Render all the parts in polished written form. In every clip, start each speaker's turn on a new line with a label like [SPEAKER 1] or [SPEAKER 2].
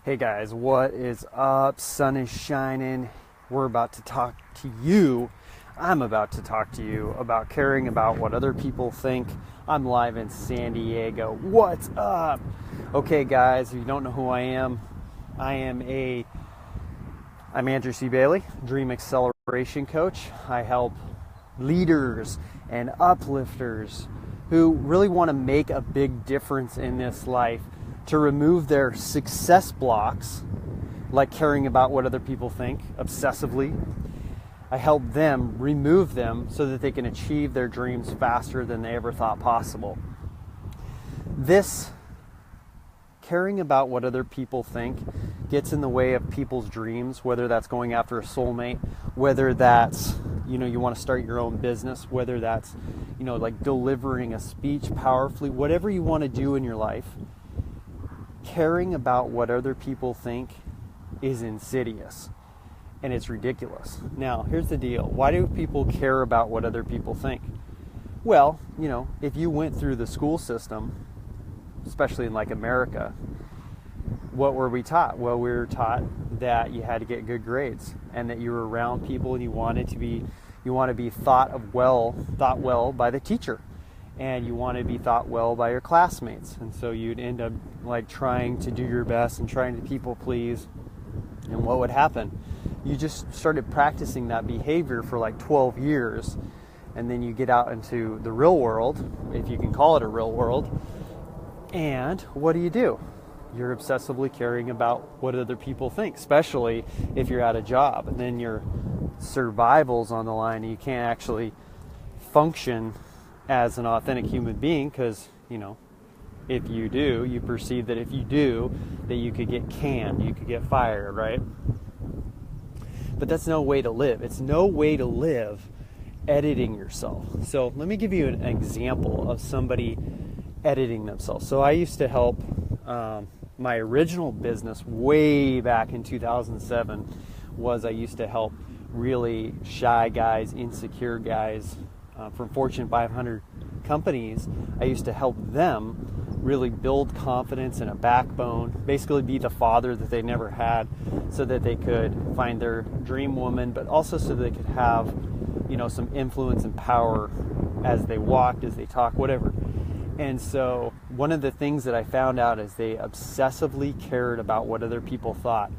[SPEAKER 1] Hey guys, what is up? Sun is shining. We're about to talk to you. I'm about to talk to you about caring about what other people think. I'm live in San Diego. What's up? Okay guys, if you don't know who I am I'm Andrew C. Bailey, Dream Acceleration Coach. I help leaders and uplifters who really want to make a big difference in this life to remove their success blocks, like caring about what other people think obsessively. I help them remove them so that they can achieve their dreams faster than they ever thought possible. This caring about what other people think gets in the way of people's dreams, whether that's going after a soulmate, whether that's, you want to start your own business, whether that's, like delivering a speech powerfully, whatever you want to do in your life. Caring about what other people think is insidious and it's ridiculous. Now, here's the deal. Why do people care about what other people think? Well, if you went through the school system, especially in like America, what were we taught? Well, we were taught that you had to get good grades and that you were around people and you want to be thought well by the teacher. And you want to be thought well by your classmates. And so you'd end up like trying to do your best and trying to people please. And what would happen? You just started practicing that behavior for like 12 years. And then you get out into the real world, if you can call it a real world. And what do? You're obsessively caring about what other people think, especially if you're at a job. And then your survival's on the line and you can't actually function as an authentic human being because, if you do, you perceive that if you do, that you could get canned, you could get fired, right? But that's no way to live. It's no way to live editing yourself. So let me give you an example of somebody editing themselves. So I used to help my original business way back in 2007 was I used to help really shy guys, insecure guys, from Fortune 500 companies. I used to help them really build confidence and a backbone, basically be the father that they never had so that they could find their dream woman, but also so they could have, some influence and power as they walked, as they talked, whatever. And so one of the things that I found out is they obsessively cared about what other people thought.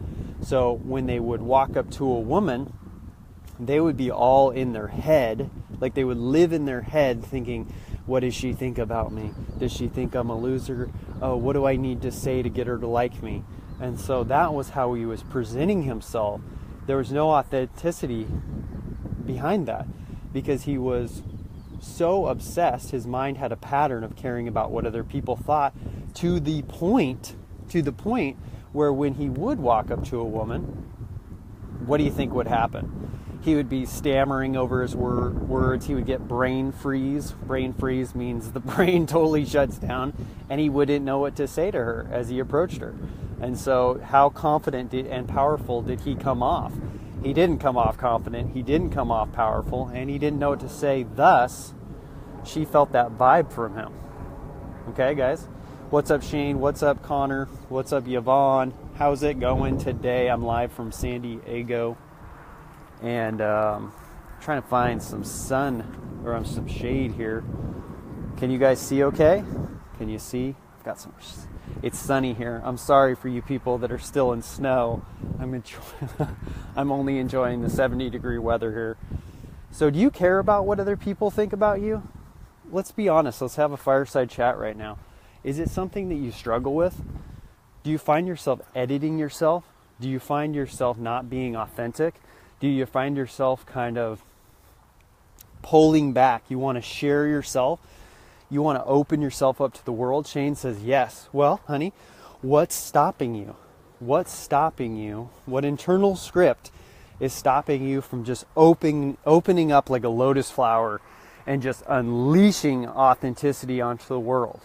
[SPEAKER 1] So when they would walk up to a woman, they would be all in their head, like they would live in their head thinking, what does she think about me? Does she think I'm a loser? Oh, what do I need to say to get her to like me? And so that was how he was presenting himself. There was no authenticity behind that because he was so obsessed. His mind had a pattern of caring about what other people thought to the point where when he would walk up to a woman, what do you think would happen? He would be stammering over his words. He would get brain freeze. Brain freeze means the brain totally shuts down and he wouldn't know what to say to her as he approached her. And so how confident and powerful did he come off? He didn't come off confident. He didn't come off powerful and he didn't know what to say. Thus, she felt that vibe from him. Okay, guys? What's up, Shane? What's up, Connor? What's up, Yvonne? How's it going today? I'm live from San Diego. And trying to find some sun or some shade here. Can you guys see okay? Can you see? I've got some. It's sunny here. I'm sorry for you people that are still in snow. I'm only enjoying the 70-degree weather here. So do you care about what other people think about you? Let's be honest. Let's have a fireside chat right now. Is it something that you struggle with? Do you find yourself editing yourself? Do you find yourself not being authentic? Do you find yourself kind of pulling back? You want to share yourself? You want to open yourself up to the world? Shane says yes. Well, honey, what's stopping you? What's stopping you? What internal script is stopping you from just opening up like a lotus flower and just unleashing authenticity onto the world?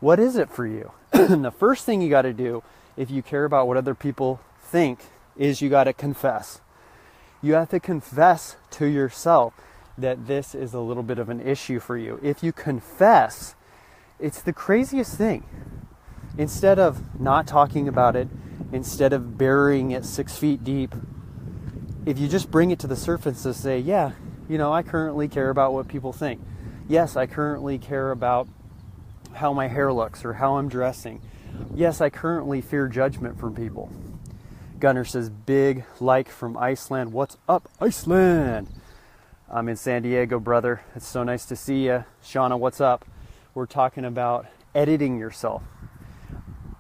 [SPEAKER 1] What is it for you? And the first thing you got to do if you care about what other people think is you got to confess. You have to confess to yourself that this is a little bit of an issue for you. If you confess, it's the craziest thing. Instead of not talking about it instead of burying it 6 feet deep, if you just bring it to the surface and say, yeah, I currently care about what people think. Yes, I currently care about how my hair looks or how I'm dressing. Yes, I currently fear judgment from people. Gunnar says, big like from Iceland. What's up, Iceland? I'm in San Diego, brother. It's so nice to see you. Shauna, what's up? We're talking about editing yourself.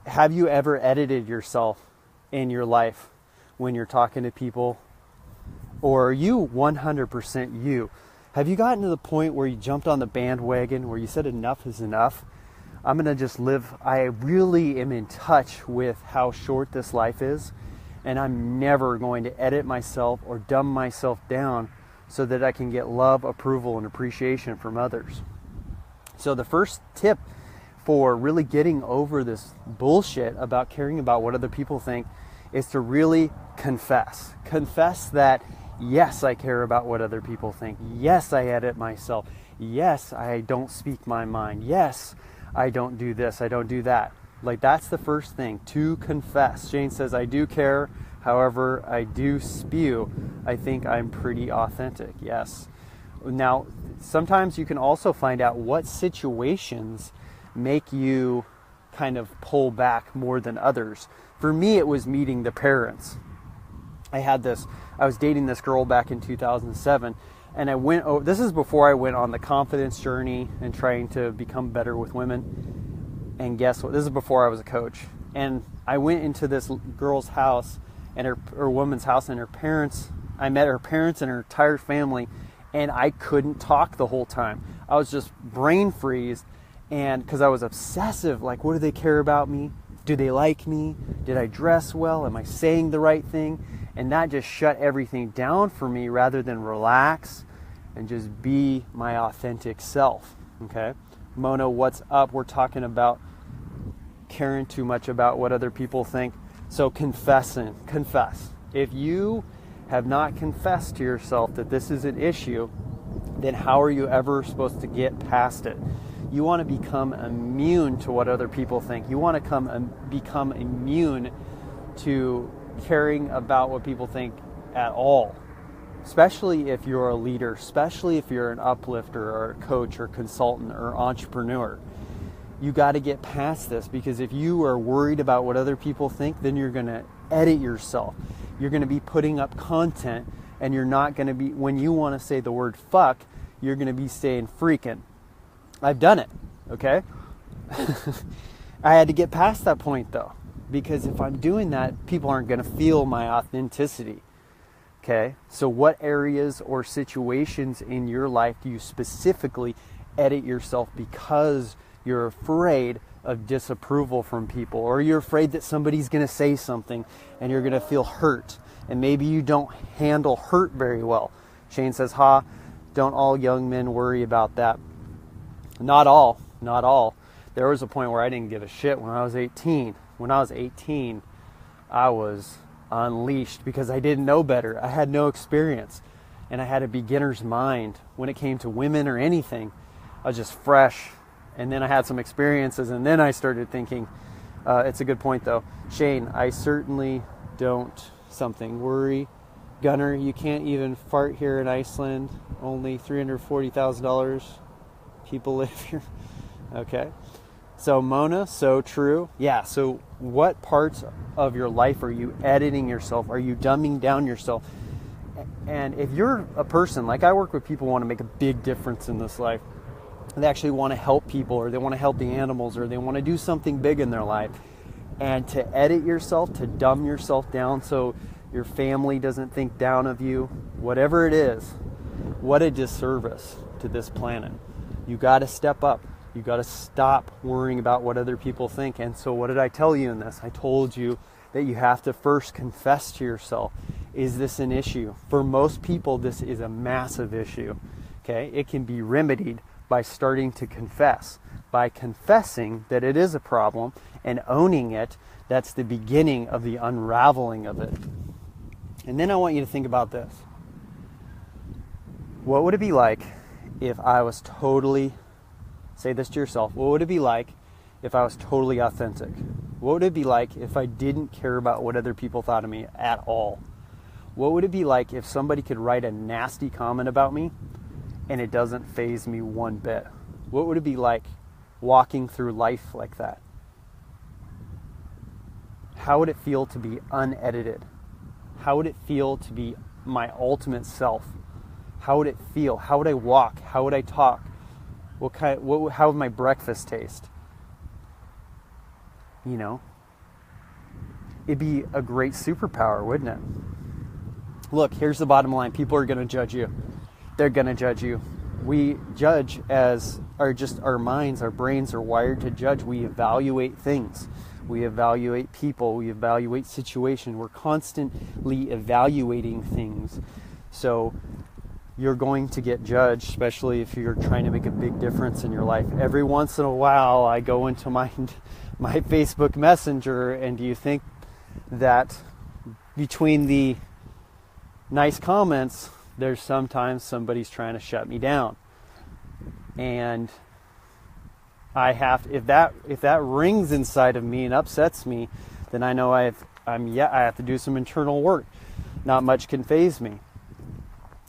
[SPEAKER 1] Have you ever edited yourself in your life when you're talking to people? Or are you 100% you? Have you gotten to the point where you jumped on the bandwagon, where you said enough is enough? I'm going to just live. I really am in touch with how short this life is, and I'm never going to edit myself or dumb myself down so that I can get love, approval, and appreciation from others. So the first tip for really getting over this bullshit about caring about what other people think is to really confess. Confess that, yes, I care about what other people think. Yes, I edit myself. Yes, I don't speak my mind. Yes, I don't do this. I don't do that. Like, that's the first thing, to confess. Jane says, I do care. However, I do spew. I think I'm pretty authentic. Yes. Now, sometimes you can also find out what situations make you kind of pull back more than others. For me, it was meeting the parents. I was dating this girl back in 2007, and this is before I went on the confidence journey and trying to become better with women. And guess what? This is before I was a coach. And I went into this girl's house and her woman's house, and I met her parents and her entire family, and I couldn't talk the whole time. I was just brain freezed, and because I was obsessive, like, what do they care about me? Do they like me? Did I dress well? Am I saying the right thing? And that just shut everything down for me rather than relax and just be my authentic self. Okay? Mona, what's up? We're talking about caring too much about what other people think. So confess. If you have not confessed to yourself that this is an issue, then how are you ever supposed to get past it? You want to become immune to what other people think. You want to become immune to caring about what people think at all, especially if you're a leader, especially if you're an uplifter or a coach or consultant or entrepreneur. You got to get past this, because if you are worried about what other people think, then you're going to edit yourself. You're going to be putting up content, and you're not going to be, when you want to say the word fuck, you're going to be saying freaking. I've done it, okay? I had to get past that point, though, because if I'm doing that, people aren't going to feel my authenticity, okay? So what areas or situations in your life do you specifically edit yourself because you're afraid of disapproval from people, or you're afraid that somebody's going to say something and you're going to feel hurt, and maybe you don't handle hurt very well? Shane says, don't all young men worry about that? Not all. There was a point where I didn't give a shit when I was 18. When I was 18, I was unleashed because I didn't know better. I had no experience, and I had a beginner's mind when it came to women or anything. I was just fresh, and then I had some experiences, and then I started thinking. It's a good point, though. Shane, I certainly don't worry. Gunnar, you can't even fart here in Iceland. Only $340,000 people live here. Okay. So Mona, so true. Yeah, so what parts of your life are you editing yourself? Are you dumbing down yourself? And if you're a person, like I work with people who want to make a big difference in this life, they actually want to help people, or they want to help the animals, or they want to do something big in their life. And to edit yourself, to dumb yourself down so your family doesn't think down of you, whatever it is, what a disservice to this planet. You got to step up. You got to stop worrying about what other people think. And so what did I tell you in this? I told you that you have to first confess to yourself. Is this an issue? For most people, this is a massive issue. Okay? It can be remedied by starting to confess. By confessing that it is a problem and owning it, that's the beginning of the unraveling of it. And then I want you to think about this. What would it be like if I was totally, say this to yourself, what would it be like if I was totally authentic? What would it be like if I didn't care about what other people thought of me at all? What would it be like if somebody could write a nasty comment about me and it doesn't faze me one bit? What would it be like walking through life like that? How would it feel to be unedited? How would it feel to be my ultimate self? How would it feel? How would I walk? How would I talk? How would my breakfast taste? You know, it'd be a great superpower, wouldn't it? Look, here's the bottom line. People are going to judge you. They're going to judge you. We judge our minds, our brains are wired to judge. We evaluate things. We evaluate people. We evaluate situations. We're constantly evaluating things. So you're going to get judged, especially if you're trying to make a big difference in your life. Every once in a while, I go into my Facebook Messenger, and do you think that between the nice comments, there's sometimes somebody's trying to shut me down? And I have if that rings inside of me and upsets me, then I know I have to do some internal work. Not much can faze me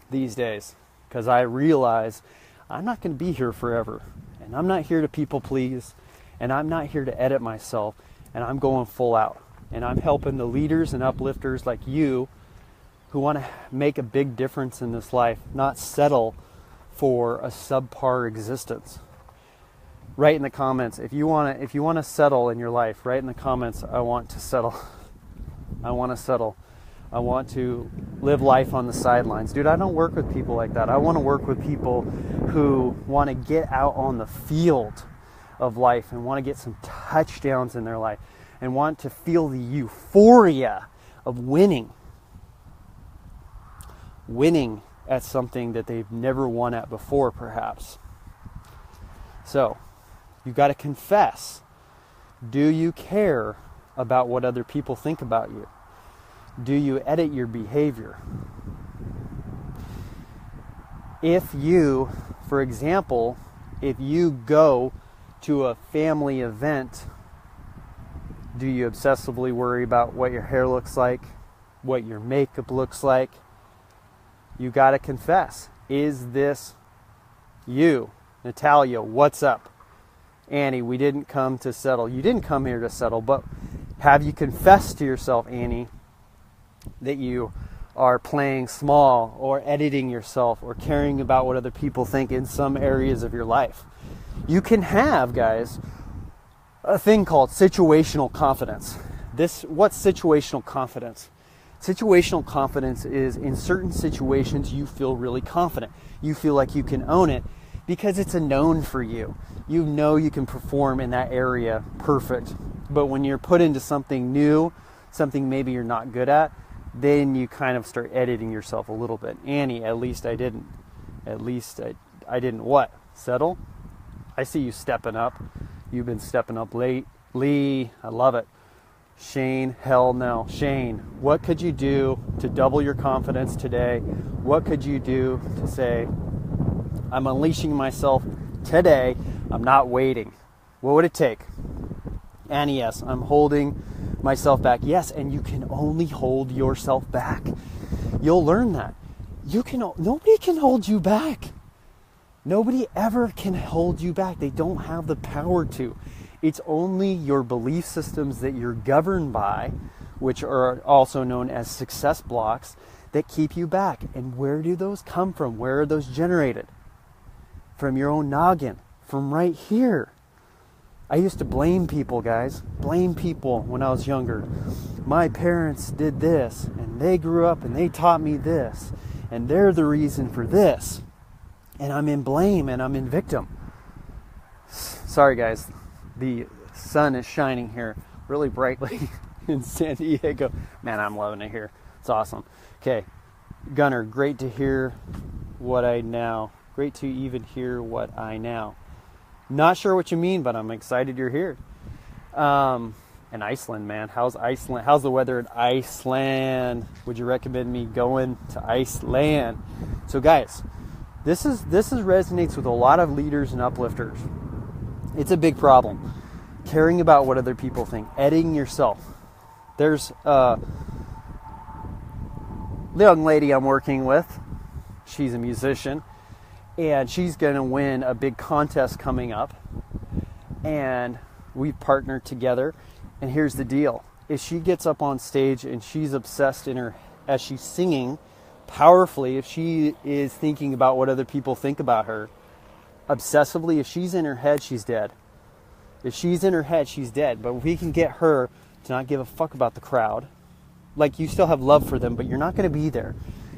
[SPEAKER 1] these days, because I realize I'm not going to be here forever, and I'm not here to people please, and I'm not here to edit myself, and I'm going full out, and I'm helping the leaders and uplifters like you who want to make a big difference in this life, not settle for a subpar existence. Write in the comments if you want to settle in your life. Write in the comments, I want to settle. I want to settle. I want to live life on the sidelines. Dude, I don't work with people like that. I want to work with people who want to get out on the field of life and want to get some touchdowns in their life and want to feel the euphoria of winning at something that they've never won at before, perhaps. So, you've got to confess. Do you care about what other people think about you? Do you edit your behavior? If you, for example, if you go to a family event, do you obsessively worry about what your hair looks like, what your makeup looks like? You got to confess. Is this you? Natalia, what's up? Annie, we didn't come to settle. You didn't come here to settle, but have you confessed to yourself, Annie, that you are playing small or editing yourself or caring about what other people think in some areas of your life? You can have, guys, a thing called situational confidence. What's situational confidence? Situational confidence is in certain situations you feel really confident. You feel like you can own it because it's a known for you. You know you can perform in that area perfect. But when you're put into something new, something maybe you're not good at, then you kind of start editing yourself a little bit. Annie, at least I didn't. At least I didn't what? Settle? I see you stepping up. You've been stepping up late. Lee, I love it. Shane, hell no. Shane, what could you do to double your confidence today? What could you do to say, I'm unleashing myself today. I'm not waiting. What would it take? And yes, I'm holding myself back. Yes, and you can only hold yourself back. You'll learn that. Nobody can hold you back. Nobody ever can hold you back. They don't have the power to. It's only your belief systems that you're governed by, which are also known as success blocks, that keep you back. And where do those come from? Where are those generated? From your own noggin, from right here. I used to blame people, guys. Blame people when I was younger. My parents did this, and they grew up and they taught me this, and they're the reason for this. And I'm in blame and I'm in victim. Sorry, guys. The sun is shining here really brightly in San Diego. Man, I'm loving it here. It's awesome. Okay, Gunner, great to hear what I now. Great to even hear what I now. Not sure what you mean, but I'm excited you're here. And Iceland, man. How's Iceland? How's the weather in Iceland? Would you recommend me going to Iceland? So, guys, this resonates with a lot of leaders and uplifters. It's a big problem. caring about what other people think, editing yourself. There's a young lady I'm working with. She's a musician, and she's going to win a big contest coming up. And we've partnered together. And here's the deal. If she gets up on stage and she's obsessed as she's singing powerfully, if she is thinking about what other people think about her obsessively, if she's in her head, she's dead. If she's in her head, she's dead. But if we can get her to not give a fuck about the crowd, like you still have love for them, but you're not going to be there.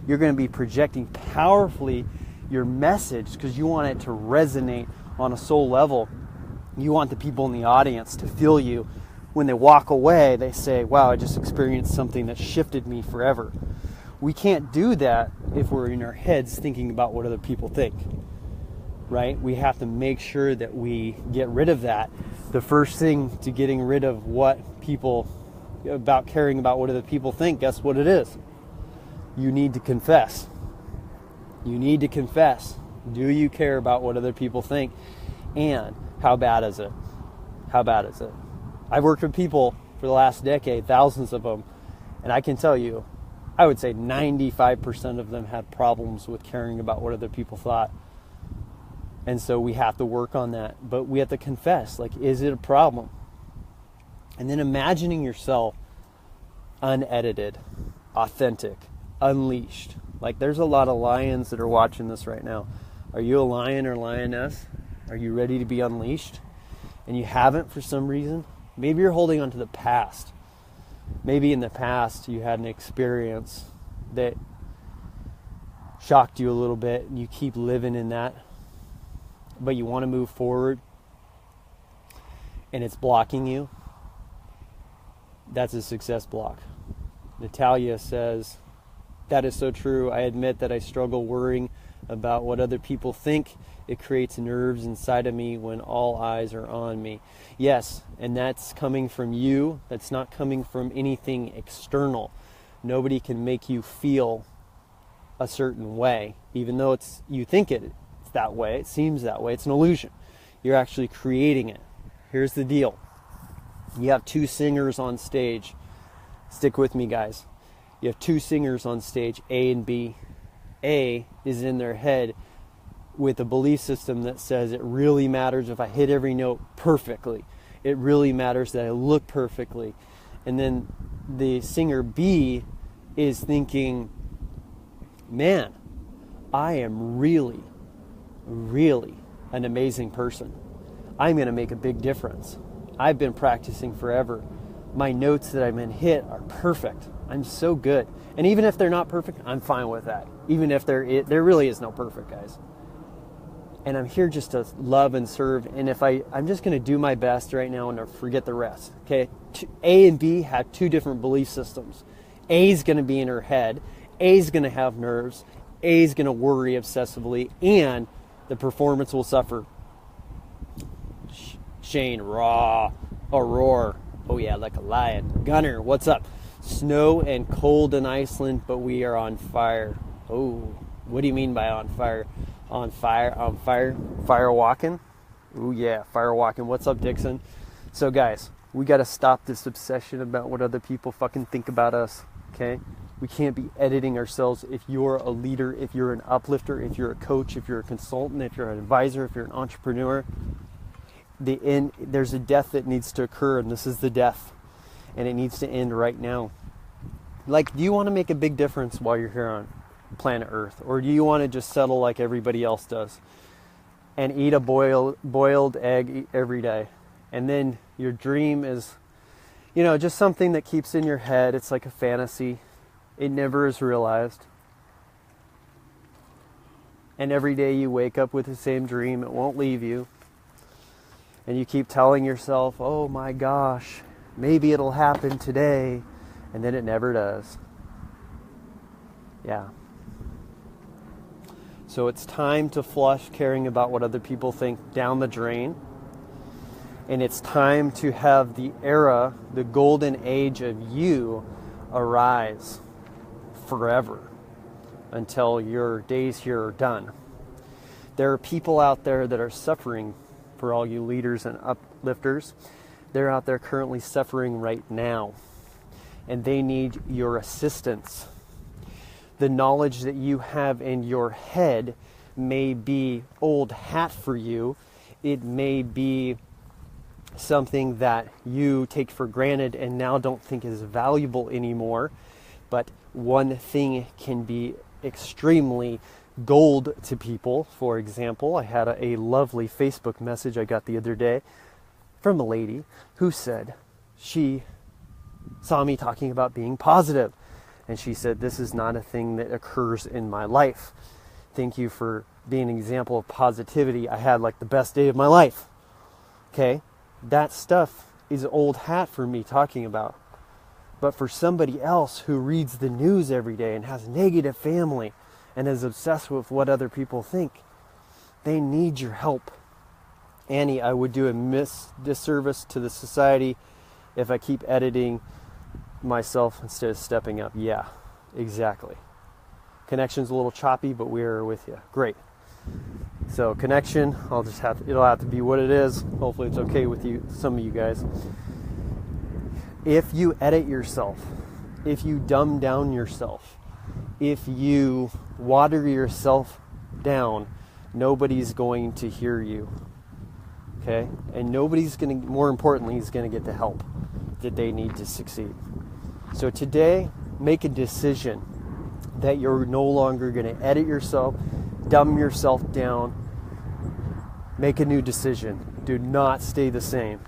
[SPEAKER 1] You're going to be projecting powerfully your message because you want it to resonate on a soul level. You want the people in the audience to feel you. When they walk away, they say, wow, I just experienced something that shifted me forever. We can't do that if we're in our heads thinking about what other people think, right? We have to make sure that we get rid of that. The first thing to getting rid of about caring about what other people think, guess what it is? You need to confess. You need to confess. Do you care about what other people think? And how bad is it? How bad is it? I've worked with people for the last decade, thousands of them, and I can tell you, I would say 95% of them had problems with caring about what other people thought. And so we have to work on that. But we have to confess, like, is it a problem? And then imagining yourself unedited, authentic, unleashed. Like, there's a lot of lions that are watching this right now. Are you a lion or lioness? Are you ready to be unleashed? And you haven't for some reason? Maybe you're holding on to the past. Maybe in the past you had an experience that shocked you a little bit and you keep living in that. But you want to move forward and it's blocking you. That's a success block. Natalia says, that is so true. I admit that I struggle worrying about what other people think. It creates nerves inside of me when all eyes are on me. Yes, and that's coming from you. That's not coming from anything external. Nobody can make you feel a certain way, even though you think it's that way. It seems that way. It's an illusion. You're actually creating it. Here's the deal. You have two singers on stage. Stick with me, guys. You have two singers on stage, A and B. A is in their head with a belief system that says it really matters if I hit every note perfectly. It really matters that I look perfectly. And then the singer B is thinking, man, I am really, really an amazing person. I'm going to make a big difference. I've been practicing forever. My notes that I've been hit are perfect. I'm so good. And even if they're not perfect, I'm fine with that. Even if there really is no perfect, guys. And I'm here just to love and serve. And if I'm just going to do my best right now and forget the rest. Okay, A and B have two different belief systems. A is going to be in her head. A is going to have nerves. A is going to worry obsessively, and the performance will suffer. Shane, raw, or roar. Oh yeah, like a lion. Gunner, what's up? Snow and cold in Iceland, but we are on fire. Oh, what do you mean by on fire? On fire walking? Ooh yeah, fire walking. What's up, Dixon? So guys, we got to stop this obsession about what other people fucking think about us, okay? We can't be editing ourselves. If you're a leader, if you're an uplifter, if you're a coach, if you're a consultant, if you're an advisor, if you're an entrepreneur, there's a death that needs to occur, and this is the death, and it needs to end right now. Like, do you want to make a big difference while you're here on planet Earth, or do you want to just settle like everybody else does and eat a boiled egg every day? And then your dream is, just something that keeps in your head. It's like a fantasy. It never is realized. And every day you wake up with the same dream. It won't leave you. And you keep telling yourself, oh my gosh, maybe it'll happen today. And then it never does. Yeah. So it's time to flush caring about what other people think down the drain. And it's time to have the era, the golden age of you, arise forever until your days here are done. There are people out there that are suffering, for all you leaders and uplifters. They're out there currently suffering right now, and they need your assistance. The knowledge that you have in your head may be old hat for you. It may be something that you take for granted and now don't think is valuable anymore. But one thing can be extremely gold to people. For example, I had a lovely Facebook message I got the other day from a lady who said she saw me talking about being positive. And she said, this is not a thing that occurs in my life. Thank you for being an example of positivity. I had like the best day of my life. Okay? That stuff is old hat for me talking about. But for somebody else who reads the news every day and has a negative family and is obsessed with what other people think, they need your help. Annie, I would do a disservice to the society if I keep editing myself instead of stepping up. Yeah, exactly. Connection's a little choppy, but we're with you. Great. So connection, it'll have to be what it is. Hopefully it's okay with you, some of you guys. If you edit yourself, if you dumb down yourself, if you water yourself down, nobody's going to hear you. Okay? And more importantly, is going to get the help that they need to succeed. So today, make a decision that you're no longer going to edit yourself, dumb yourself down. Make a new decision. Do not stay the same.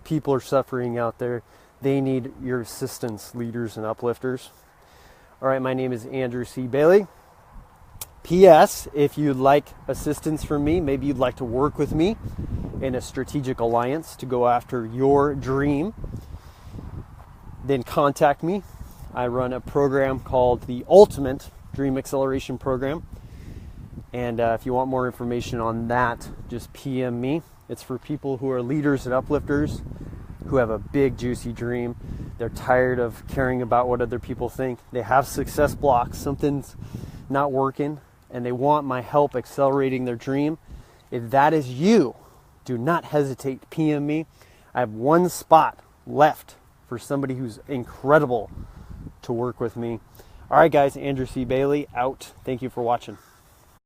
[SPEAKER 1] People are suffering out there. They need your assistance, leaders and uplifters. All right, my name is Andrew C. Bailey. P.S. If you'd like assistance from me, maybe you'd like to work with me in a strategic alliance to go after your dream, then contact me. I run a program called the Ultimate Dream Acceleration Program. And if you want more information on that, just PM me. It's for people who are leaders and uplifters who have a big, juicy dream. They're tired of caring about what other people think. They have success blocks. Something's not working, and they want my help accelerating their dream. If that is you, do not hesitate to PM me. I have one spot left for somebody who's incredible to work with me. All right, guys, Andrew C. Bailey out. Thank you for watching.